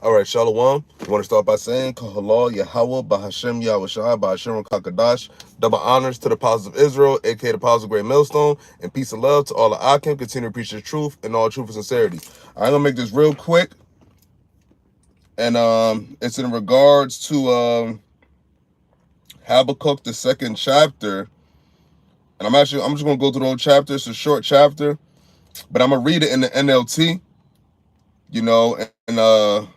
All right, Shalom. I want to start by saying, HALAL, YAHAWAH, BAHASHAM, YAHWASHI, BAHASHAM, KAKADASH. Double honors to the apostles of Israel, aka the apostles of Great Millstone, and peace and love to all the Akim. Continue to preach the truth and all truth and sincerity. I'm going to make this real quick, and it's in regards to Habakkuk, the second chapter. And I'm just going to go through the whole chapter. It's a short chapter, but I'm going to read it in the NLT, and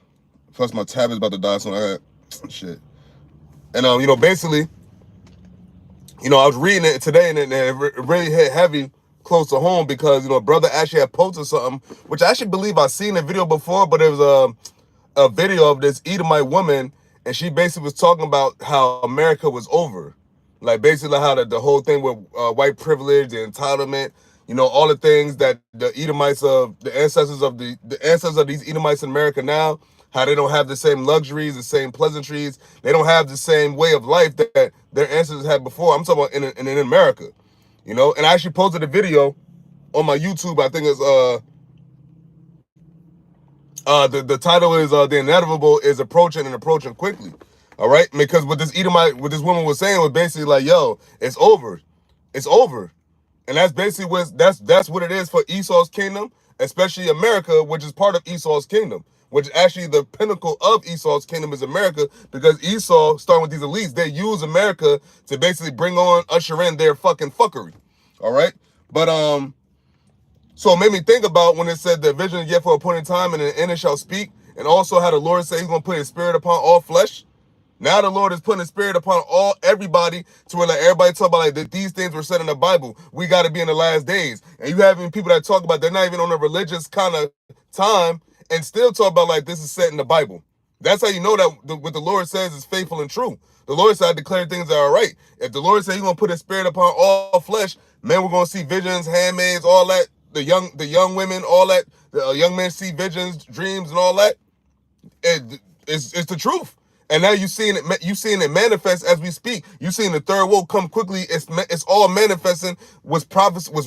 plus my tab is about to die, so I got shit. And basically, I was reading it today, and it really hit heavy close to home because a brother actually had posted something, which I actually believe I've seen a video before, but it was a video of this Edomite woman, and she basically was talking about how America was over, like basically how the whole thing with white privilege, the entitlement, all the things that the Edomites of the ancestors of these Edomites in America now, how they don't have the same luxuries, the same pleasantries, they don't have the same way of life that their ancestors had before. I'm talking about in America, and I actually posted a video on my YouTube. I think it's the title is the inevitable is approaching and approaching quickly. All right, because what this woman was saying was basically like, yo, it's over, it's over. And that's basically that's what it is for Esau's kingdom, especially America, which is part of Esau's kingdom, which is actually the pinnacle of Esau's kingdom is America, because Esau, starting with these elites, they use America to basically usher in their fucking fuckery. All right, but so it made me think about when it said the vision is yet for a point in time, and in the end it shall speak, and also how the Lord said He's gonna put His Spirit upon all flesh. Now the Lord is putting His Spirit upon everybody, to where like everybody talk about like that these things were said in the Bible. We got to be in the last days, and you having people that talk about they're not even on a religious kind of time, and still talk about like this is said in the Bible. That's how you know that what the Lord says is faithful and true. The Lord said, "I declare things that are right." If the Lord said He's gonna put His Spirit upon all flesh, man, we're gonna see visions, handmaids, all that. The young women, all that. The young men see visions, dreams, and all that. It's the truth. And now you seeing it manifest as we speak. You seeing the third woe come quickly. It's all manifesting was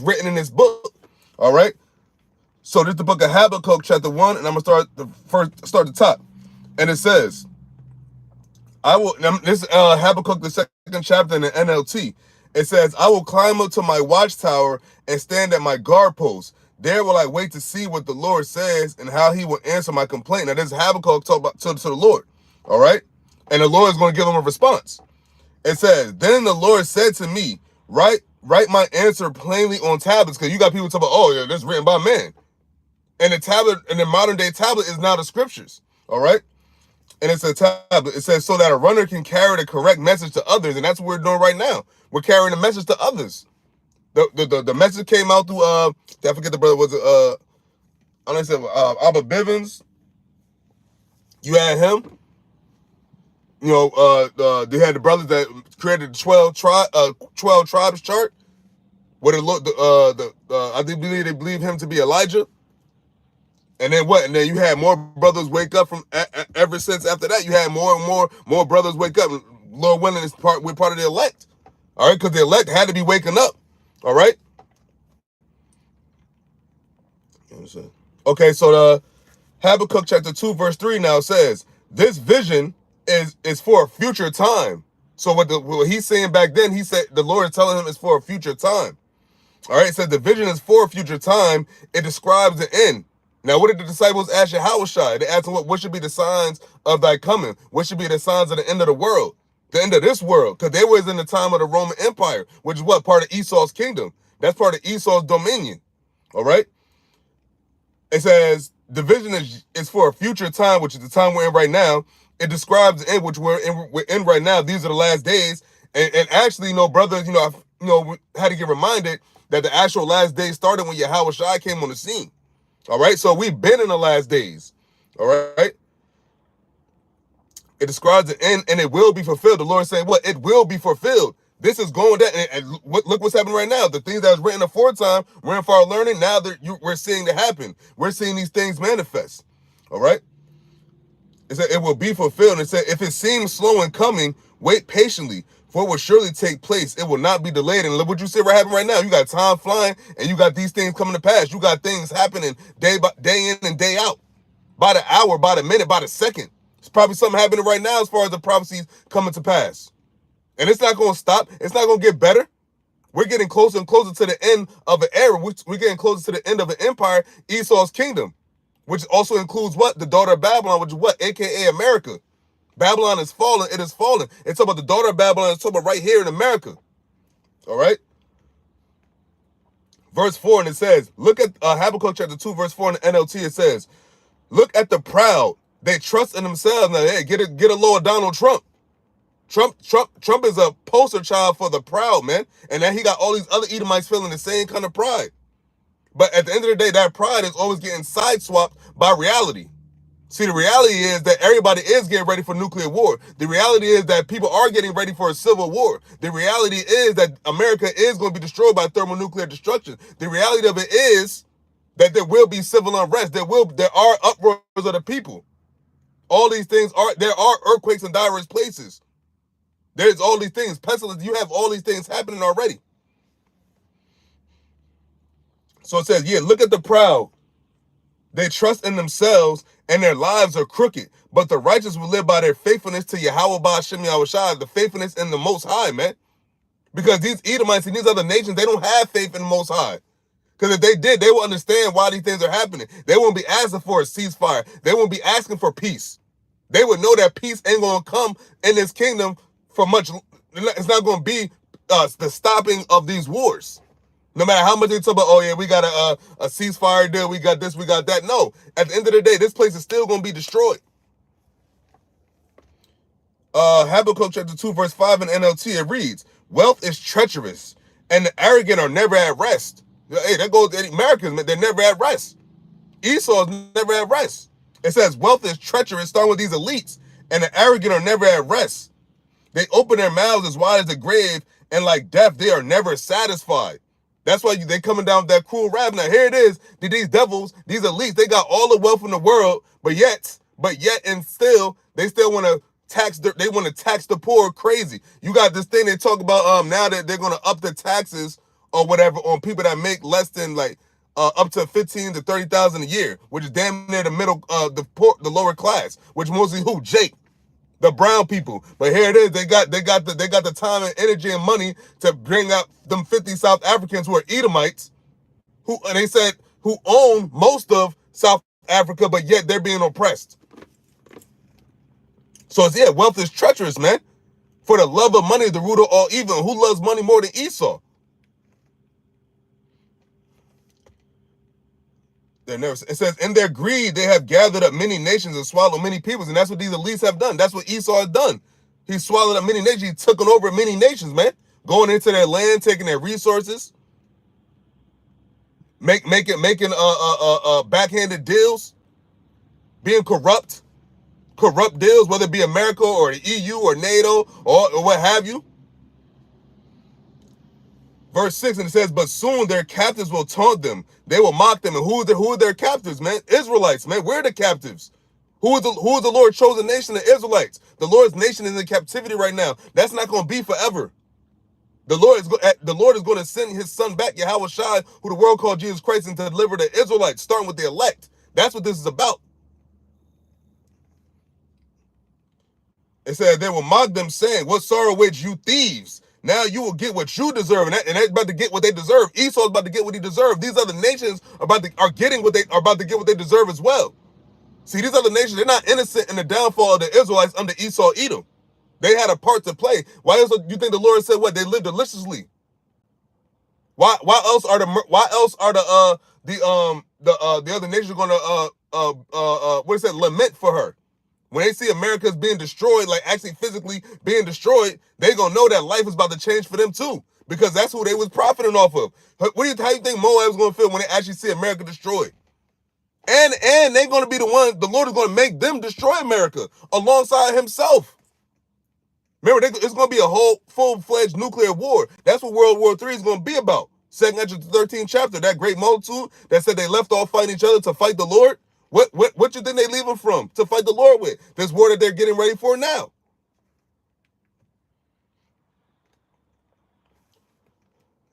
written in this book. All right. So this is the book of Habakkuk, chapter 1, and I'm gonna start the top. And it says, this Habakkuk, the second chapter in the NLT. It says, I will climb up to my watchtower and stand at my guard post. There will I wait to see what the Lord says and how He will answer my complaint. Now this is Habakkuk talk about to the Lord. All right. And the Lord is going to give him a response. It says, then the Lord said to me, write my answer plainly on tablets. Because you got people talking about, oh, yeah, this is written by man. And the tablet, and the modern day tablet is now the scriptures. All right. And it's a tablet. It says, so that a runner can carry the correct message to others. And that's what we're doing right now. We're carrying the message to others. The message came out through, I forget the brother, was it, I don't know, Abba Bivens. You had him. They had the brothers that created the 12 tribes chart. What it looked, I believe they believe him to be Elijah. And then what? And then you had more brothers wake up from ever since after that. You had more and more brothers wake up. Lord willing, we're part of the elect. All right, because the elect had to be waking up. All right. Okay, so the Habakkuk chapter 2 verse 3 now says, this vision is for a future time. So what he's saying back then, he said the Lord is telling him it's for a future time. All right, it says the vision is for a future time. It describes the end. Now, what did the disciples ask YAHAWASHI? They asked him, what should be the signs of thy coming? What should be the signs of the end of the world? The end of this world. Because they was in the time of the Roman Empire, which is what? Part of Esau's kingdom. That's part of Esau's dominion. All right? It says the vision is for a future time, which is the time we're in right now. It describes the end, which we're in right now. These are the last days. And actually, brothers, we had to get reminded that the actual last days started when YAHAWASHI came on the scene. All right, so we've been in the last days. All right. It describes the end, and it will be fulfilled. The Lord is saying, what? It will be fulfilled. This is going down, and look what's happening right now. The things that was written aforetime, we're in for our learning. Now we're seeing it happen. We're seeing these things manifest. All right. It said it will be fulfilled. And it said, if it seems slow in coming, wait patiently, for it will surely take place. It will not be delayed. And look what you see right happening right now. You got time flying, and you got these things coming to pass. You got things happening day in and day out. by the hour, by the minute, by the second. It's probably something happening right now as far as the prophecies coming to pass. And it's not going to stop. It's not going to get better. We're getting closer and closer to the end of an era. We're getting closer to the end of an empire, Esau's kingdom, which also includes what? The daughter of Babylon, which is what? AKA America. Babylon is fallen. It is fallen. It's talking about the daughter of Babylon. It's talking about right here in America. All right? Verse 4, and it says, look at Habakkuk chapter 2, verse 4 in the NLT. It says, look at the proud. They trust in themselves. Now, hey, get a lower Donald Trump. Trump is a poster child for the proud, man. And then he got all these other Edomites feeling the same kind of pride. But at the end of the day, that pride is always getting sideswapped by reality. See, the reality is that everybody is getting ready for nuclear war. The reality is that people are getting ready for a civil war. The reality is that America is going to be destroyed by thermonuclear destruction. The reality of it is that there will be civil unrest. There are uproars of the people. All these things there are earthquakes in diverse places. There's all these things. Pestilence, you have all these things happening already. So it says, yeah, look at the proud. They trust in themselves and their lives are crooked. But the righteous will live by their faithfulness to YAHAWAH, BAHASHAM, YAHAWASHI, the faithfulness in the Most High, man. Because these Edomites and these other nations, they don't have faith in the Most High. Because if they did, they will understand why these things are happening. They won't be asking for a ceasefire. They won't be asking for peace. They would know that peace ain't going to come in this kingdom for much. It's not going to be the stopping of these wars. No matter how much they talk about, oh yeah, we got a ceasefire deal, we got this, we got that. No, at the end of the day, this place is still going to be destroyed. Habakkuk chapter 2, verse 5 in NLT, it reads, wealth is treacherous, and the arrogant are never at rest. Hey, that goes to Americans, man, they're never at rest. Esau is never at rest. It says, wealth is treacherous, starting with these elites, and the arrogant are never at rest. They open their mouths as wide as the grave, and like death, they are never satisfied. That's why they coming down with that cruel rap. Now, here it is. These devils, these elites, they got all the wealth in the world, but yet, and still, they still want to tax the poor crazy. You got this thing they talk about now that they're going to up the taxes or whatever on people that make less than like up to 15 to 30,000 a year, which is damn near the middle, the lower class, which mostly who? Jake. The brown people. But here it is. They got the time and energy and money to bring out them 50 South Africans who are Edomites, who own most of South Africa, but yet they're being oppressed. So it's, yeah, wealth is treacherous, man. For the love of money is the root of all evil. Who loves money more than Esau? It says, in their greed, they have gathered up many nations and swallowed many peoples. And that's what these elites have done. That's what Esau has done. He swallowed up many nations. He took over many nations, man. Going into their land, taking their resources, making backhanded deals, being corrupt deals, whether it be America or the EU or NATO or what have you. Verse 6, and it says, but soon their captives will taunt them. They will mock them. And who are their captives, man? Israelites, man. We're the captives. Who is the Lord's chosen nation? The Israelites. The Lord's nation is in captivity right now. That's not going to be forever. The Lord is going to send his son back, YAHAWASHI, who the world called Jesus Christ, and to deliver the Israelites, starting with the elect. That's what this is about. It says, they will mock them, saying, what sorrow awaits you thieves? Now you will get what you deserve, and they're about to get what they deserve. Esau's about to get what he deserves. These other nations are about to get what they deserve as well. See, these other nations, they're not innocent in the downfall of the Israelites under Esau, Edom. They had a part to play. Why else do you think the Lord said what? They lived deliciously. Why else are the other nations going to lament for her? When they see America's being destroyed, like actually physically being destroyed, they gonna know that life is about to change for them too, because that's who they was profiting off of. How you think Moab's gonna feel when they actually see America destroyed? And they're gonna be the Lord is gonna make them destroy America alongside himself. Remember, it's gonna be a whole full-fledged nuclear war. That's what World War III is gonna be about. 2nd Ezra 13th chapter, that great multitude that said they left off fighting each other to fight the Lord. What you think they leave them from to fight the Lord with? This war that they're getting ready for now.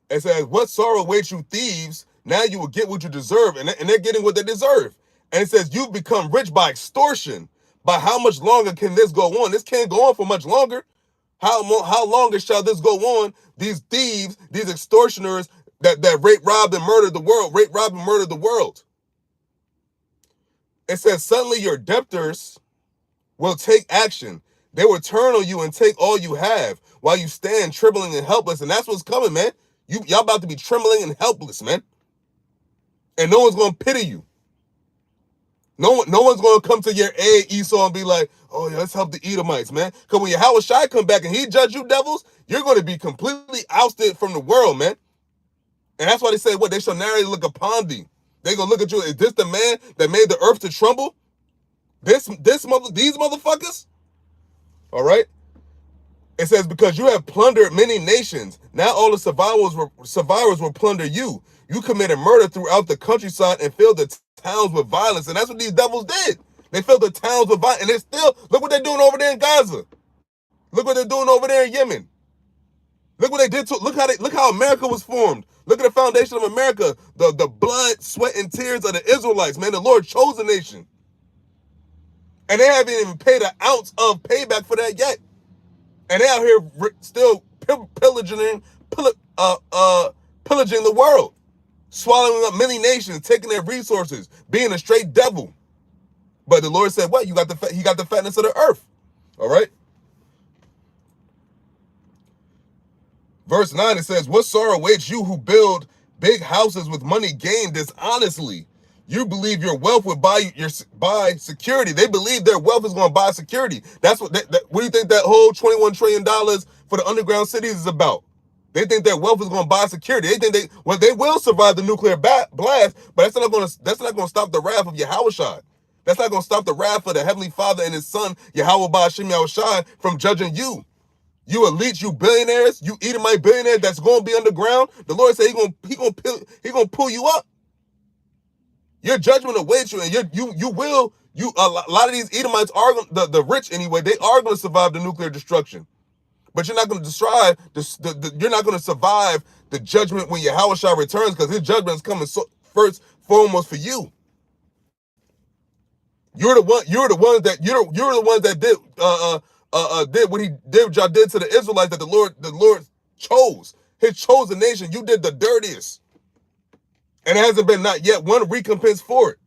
It says, what sorrow awaits you thieves? Now you will get what you deserve. And they're getting what they deserve. And it says, you've become rich by extortion. By how much longer can this go on? This can't go on for much longer. How longer shall this go on? These thieves, these extortioners that rape, robbed, and murdered the world. Rape, robbed, and murdered the world. It says, suddenly your debtors will take action. They will turn on you and take all you have while you stand trembling and helpless. And that's what's coming, man. Y'all about to be trembling and helpless, man. And no one's going to pity you. No one's going to come to your aid, Esau, and be like, oh, yeah, let's help the Edomites, man. Because when YAHAWASHI come back and he judge you devils, you're going to be completely ousted from the world, man. And that's why they say, what? They shall narrowly look upon thee. They going to look at you. Is this the man that made the earth to tremble? These motherfuckers? All right? It says, because you have plundered many nations, now all the survivors will plunder you. You committed murder throughout the countryside and filled the towns with violence. And that's what these devils did. They filled the towns with violence. And they still, look what they're doing over there in Gaza. Look what they're doing over there in Yemen. Look what they did to, look how America was formed. Look at the foundation of America. The blood, sweat, and tears of the Israelites, man. The Lord chose a nation. And they haven't even paid an ounce of payback for that yet. And they're out here still pillaging the world, swallowing up many nations, taking their resources, being a straight devil. But the Lord said, what? He got the fatness of the earth. All right. Verse 9, it says, what sorrow awaits you who build big houses with money gained dishonestly? You believe your wealth would buy security. They believe their wealth is going to buy security. That's what what do you think that whole $21 trillion for the underground cities is about? They think their wealth is going to buy security. They think they will survive the nuclear blast, but that's not going to stop the wrath of YAHAWASHI. That's not going to stop the wrath of the Heavenly Father and His Son, YAHAWAH BAHASHAM YAHAWASHI, from judging you. You elites, you billionaires, you Edomite billionaires that's going to be underground. The Lord said He gonna pull you up. Your judgment awaits you, and a lot of these Edomites are the rich anyway. They are going to survive the nuclear destruction, but you're not going to you're not going to survive the judgment when YAHAWASHI returns, because His judgment is coming first, foremost for you. You're the ones that did what y'all did to the Israelites, that the Lord chose. His chosen nation. You did the dirtiest. And there hasn't been not yet one recompense for it.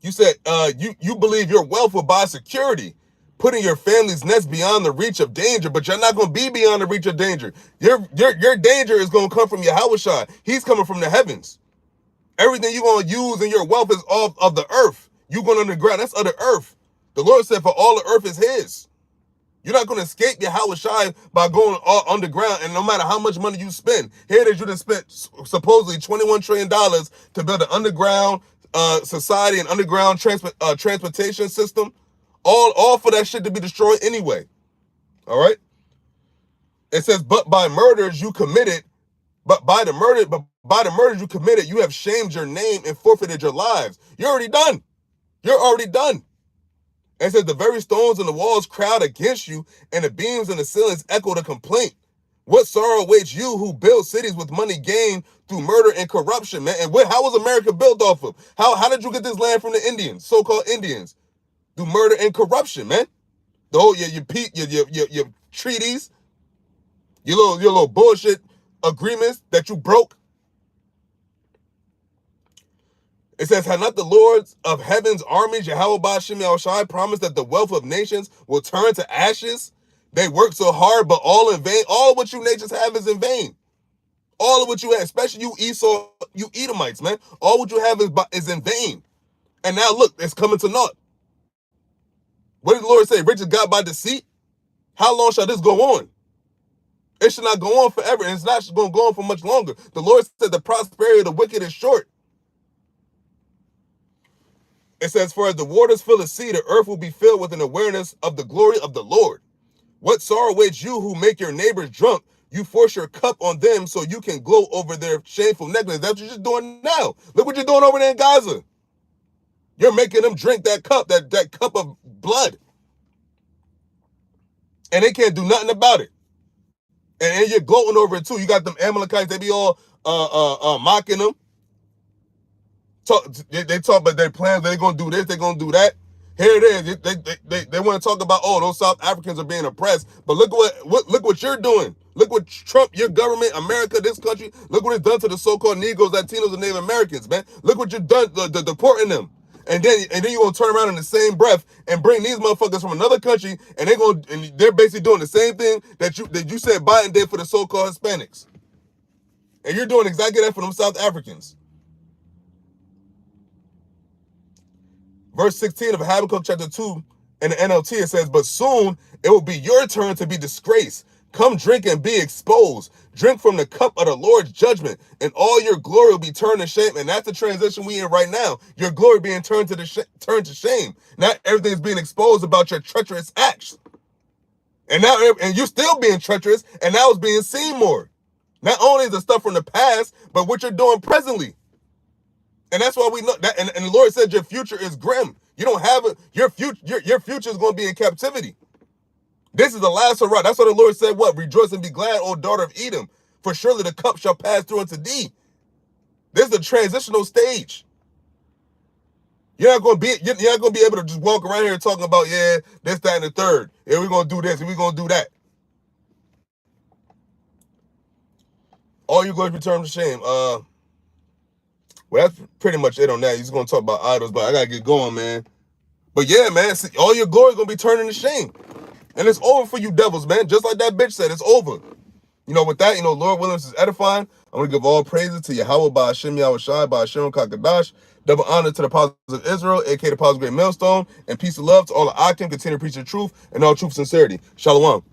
You said you believe your wealth will buy security, putting your family's nest beyond the reach of danger, but you're not going to be beyond the reach of danger. Your danger is going to come from YAHAWASHI. He's coming from the heavens. Everything you're going to use in your wealth is of the earth. You going underground, that's of the earth. The Lord said, for all the earth is His. You're not going to escape YAHAWASHI by going all underground, and no matter how much money you spend. Here it is, you done spent supposedly $21 trillion to build an underground society, an underground transportation system, all for that shit to be destroyed anyway. All right? It says, but by the murders you committed, you have shamed your name and forfeited your lives. You're already done. You're already done. And it says, the very stones in the walls crowd against you, and the beams in the ceilings echo the complaint. What sorrow awaits you who build cities with money gained through murder and corruption, man? And how was America built off of? How did you get this land from the Indians, so-called Indians? Through murder and corruption, man. The whole your treaties, your little bullshit agreements that you broke. It says, had not the Lords of Heaven's armies, YAHAWAH BAHASHAM YAHAWASHI, promised that the wealth of nations will turn to ashes? They work so hard, but all in vain. All of what you nations have is in vain. All of what you have, especially you Esau, you Edomites, man. All what you have is in vain. And now look, it's coming to naught. What did the Lord say? Riches got by deceit? How long shall this go on? It should not go on forever, and it's not going to go on for much longer. The Lord said the prosperity of the wicked is short. It says, for as the waters fill the sea, the earth will be filled with an awareness of the glory of the Lord. What sorrow awaits you who make your neighbors drunk? You force your cup on them so you can gloat over their shameful negligence. That's what you're doing now. Look what you're doing over there in Gaza. You're making them drink that cup, that cup of blood. And they can't do nothing about it. And you're gloating over it too. You got them Amalekites, they be all mocking them. They talk about their plans. They're gonna do this. They're gonna do that. Here it is. They want to talk about, oh, those South Africans are being oppressed. But look what you're doing. Look what Trump, your government, America, this country. Look what it's done to the so-called Negroes, Latinos, and Native Americans, man. Look what you've done, deporting them. And then you're gonna turn around in the same breath and bring these motherfuckers from another country, and they're basically doing the same thing that you said Biden did for the so-called Hispanics. And you're doing exactly that for them South Africans. Verse 16 of Habakkuk chapter 2 in the NLT, it says, but soon it will be your turn to be disgraced. Come drink and be exposed. Drink from the cup of the Lord's judgment, and all your glory will be turned to shame. And that's the transition we in right now. Your glory being turned to shame. Not everything's being exposed about your treacherous acts. And you're still being treacherous, and now it's being seen more. Not only is the stuff from the past, but what you're doing presently. And that's why we know that. And the Lord said your future is grim. You don't have it. Your future is going to be in captivity. This is the last hurrah. That's what the Lord said. What? Rejoice and be glad, O daughter of Edom, for surely the cup shall pass through unto thee. This is the transitional stage. You're not going to be able to just walk around here talking about, yeah, this, that, and the third. Yeah, we're going to do this and we're going to do that. All you're going to be turned to shame. Well, that's pretty much it on that. He's going to talk about idols, but I got to get going, man. But yeah, man, see, all your glory going to be turning to shame. And it's over for you devils, man. Just like that bitch said, it's over. With that, Lord willing, this is edifying. I'm going to give all praises to Yahawah, BAHASHAM, YAHAWASHI, BAHASHAM, KaKaDash. Double honor to the apostles of Israel, a.k.a. the apostles of Great Millstone. And peace and love to all the Akim. Continue to preach the truth and all truth and sincerity. Shalom.